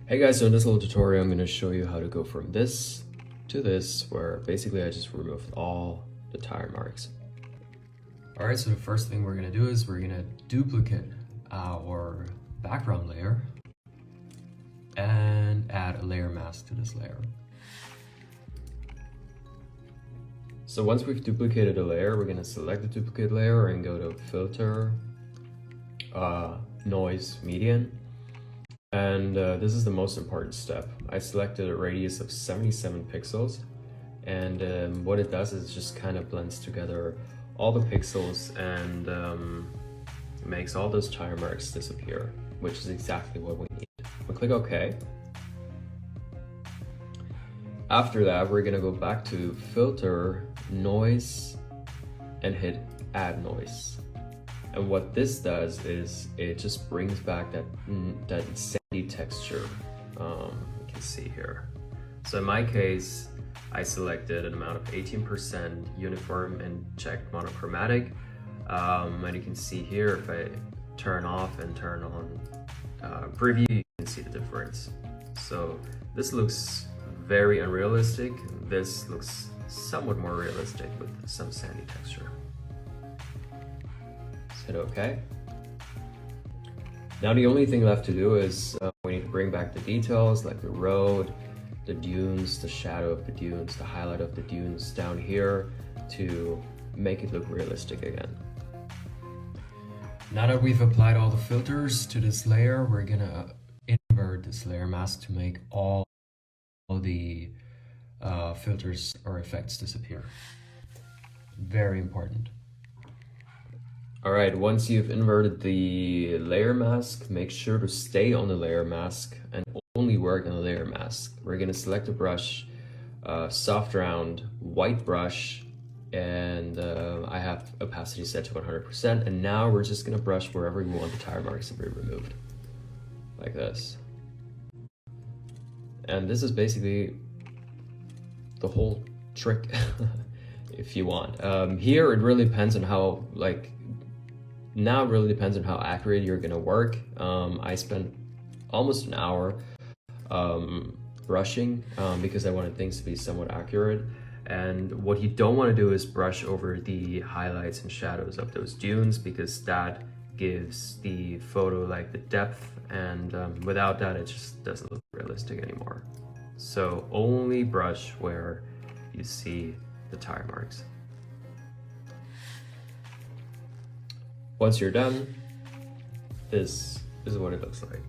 Hey guys, so in this little tutorial I'm going to show you how to go from this to this, where basically I just removed all the tire marks. Alright, so the first thing we're going to do is we're going to duplicate our background layer and add a layer mask to this layer. So once we've duplicated a layer, we're going to select the duplicate layer and go to Filter, Noise, Median. And this is the most important step. I selected a radius of 77 pixels, and what it does is just kind of blends together all the pixels and makes all those tire marks disappear, which is exactly what we need. We'll click OK. After that, we're gonna go back to Filter, Noise, and hit Add Noise. And what this does is it just brings back that sandy texture you can see here. So in my case, I selected an amount of 18% uniform and checked monochromatic. And you can see here, if I turn off and turn on preview, you can see the difference. So this looks very unrealistic. This looks somewhat more realistic with some sandy texture. Hit OK. Now the only thing left to do is we need to bring back the details like the road, the dunes, the shadow of the dunes, the highlight of the dunes down here to make it look realistic again. Now that we've applied all the filters to this layer, we're gonna invert this layer mask to make all the filters or effects disappear. Very important. Alright, once you've inverted the layer mask, make sure to stay on the layer mask and only work on the layer mask. We're going to select a brush, soft round, white brush, and I have opacity set to 100%, and now we're just going to brush wherever we want the tire marks to be removed. Like this. And this is basically the whole trick, if you want. Here it really depends on how, now it really depends on how accurate you're gonna work. I spent almost an hour brushing because I wanted things to be somewhat accurate. And what you don't want to do is brush over the highlights and shadows of those dunes, because that gives the photo like the depth, and without that it just doesn't look realistic anymore. So only brush where you see the tire marks. Once you're done, this is what it looks like.